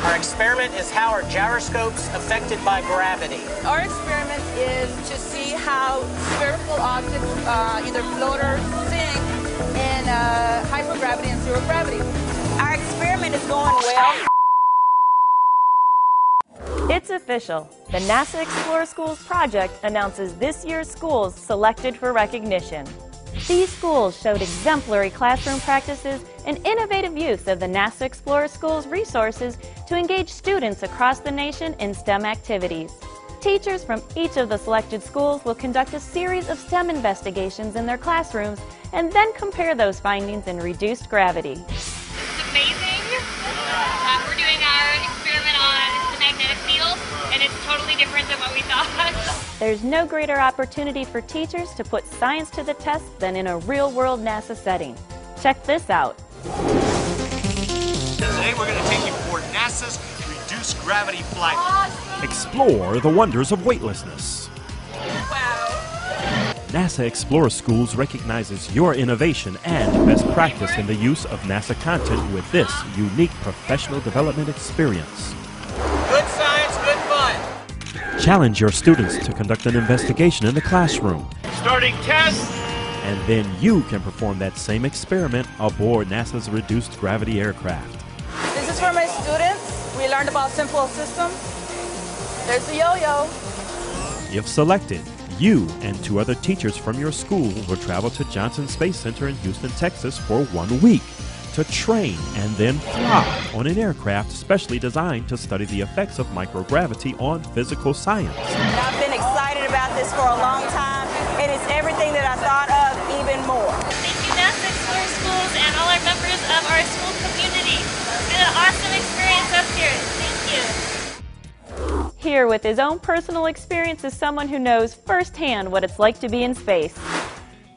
Our experiment is how are gyroscopes affected by gravity? Our experiment is to see how spherical objects, either float or sink, in hypergravity and zero gravity. Our experiment is going well. It's official. The NASA Explore Schools project announces this year's schools selected for recognition. These schools showed exemplary classroom practices and innovative use of the NASA Explorer Schools resources to engage students across the nation in STEM activities. Teachers from each of the selected schools will conduct a series of STEM investigations in their classrooms and then compare those findings in reduced gravity. It's amazing. We're doing our experiment on the magnetic field, and it's totally different than what we thought. There's no greater opportunity for teachers to put science to the test than in a real-world NASA setting. Check this out. Today we're going to take you aboard NASA's reduced gravity flight. Awesome. Explore the wonders of weightlessness. Wow. NASA Explorer Schools recognizes your innovation and best practice in the use of NASA content with this unique professional development experience. Good science, good fun. Challenge your students to conduct an investigation in the classroom. Starting test. And then you can perform that same experiment aboard NASA's reduced gravity aircraft. This is for my students. We learned about simple systems. There's the yo-yo. If selected, you and 2 other teachers from your school will travel to Johnson Space Center in Houston, Texas for 1 week to train and then fly on an aircraft specially designed to study the effects of microgravity on physical science. I've been excited about this for a long time, and it's everything that I thought of, even more. Thank you, NASA Explorer Schools, and all our members of our school community. It's been an awesome experience up here. Thank you. Here with his own personal experience is someone who knows firsthand what it's like to be in space.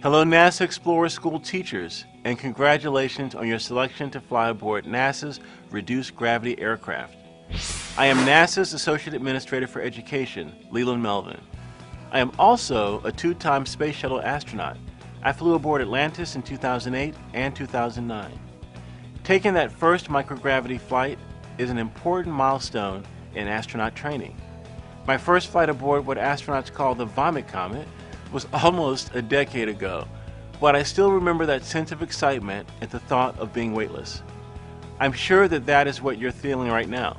Hello, NASA Explorer School teachers, and congratulations on your selection to fly aboard NASA's reduced gravity aircraft. I am NASA's Associate Administrator for Education, Leland Melvin. I am also a 2-time Space Shuttle astronaut. I flew aboard Atlantis in 2008 and 2009. Taking that first microgravity flight is an important milestone in astronaut training. My first flight aboard what astronauts call the Vomit Comet was almost a decade ago, but I still remember that sense of excitement at the thought of being weightless. I'm sure that that is what you're feeling right now.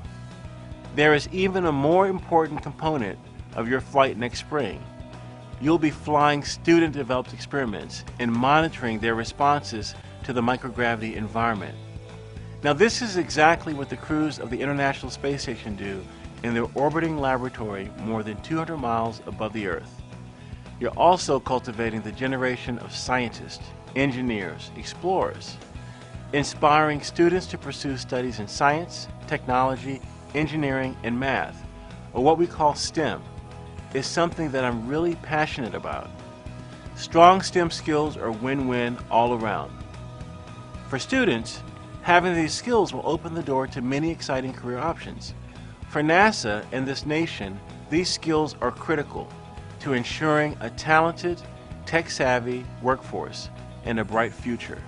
There is even a more important component of your flight next spring. You'll be flying student-developed experiments and monitoring their responses to the microgravity environment. Now, this is exactly what the crews of the International Space Station do in their orbiting laboratory more than 200 miles above the Earth. You're also cultivating the generation of scientists, engineers, explorers, inspiring students to pursue studies in science, technology, engineering, and math, or what we call STEM, is something that I'm really passionate about. Strong STEM skills are win-win all around. For students, having these skills will open the door to many exciting career options. For NASA and this nation, these skills are critical to ensuring a talented, tech-savvy workforce and a bright future.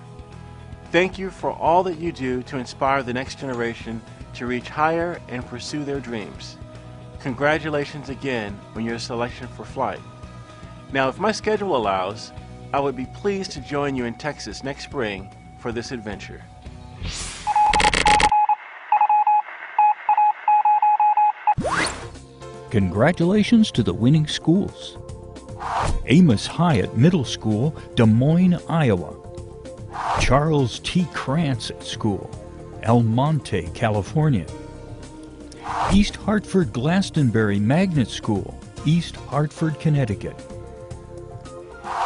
Thank you for all that you do to inspire the next generation to reach higher and pursue their dreams. Congratulations again on your selection for flight. Now, if my schedule allows, I would be pleased to join you in Texas next spring for this adventure. Congratulations to the winning schools. Amos Hyatt Middle School, Des Moines, Iowa. Charles T. Krantz School, El Monte, California. East Hartford Glastonbury Magnet School, East Hartford, Connecticut.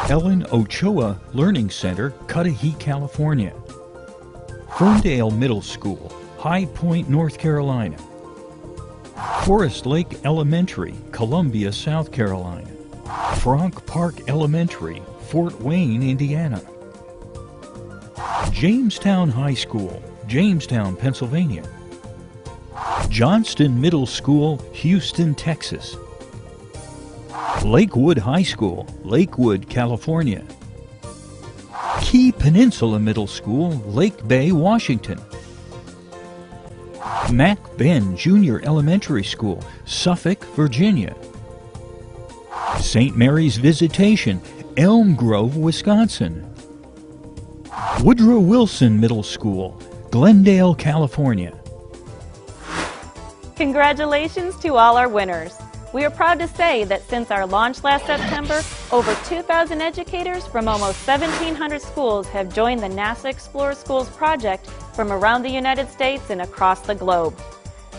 Ellen Ochoa Learning Center, Cudahy, California. Ferndale Middle School, High Point, North Carolina. Forest Lake Elementary, Columbia, South Carolina. Frank Park Elementary, Fort Wayne, Indiana. Jamestown High School, Jamestown, Pennsylvania. Johnston Middle School, Houston, Texas. Lakewood High School, Lakewood, California. Key Peninsula Middle School, Lake Bay, Washington. Mac Ben Junior Elementary School, Suffolk, Virginia. St. Mary's Visitation, Elm Grove, Wisconsin. Woodrow Wilson Middle School, Glendale, California. Congratulations to all our winners. We are proud to say that since our launch last September, over 2,000 educators from almost 1,700 schools have joined the NASA Explore Schools project from around the United States and across the globe.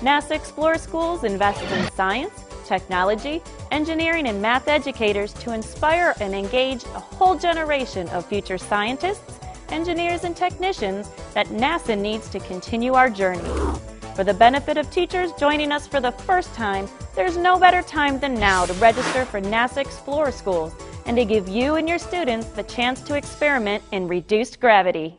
NASA Explore Schools invests in science, technology, engineering, and math educators to inspire and engage a whole generation of future scientists, engineers, and technicians that NASA needs to continue our journey. For the benefit of teachers joining us for the first time, there's no better time than now to register for NASA Explore Schools and to give you and your students the chance to experiment in reduced gravity.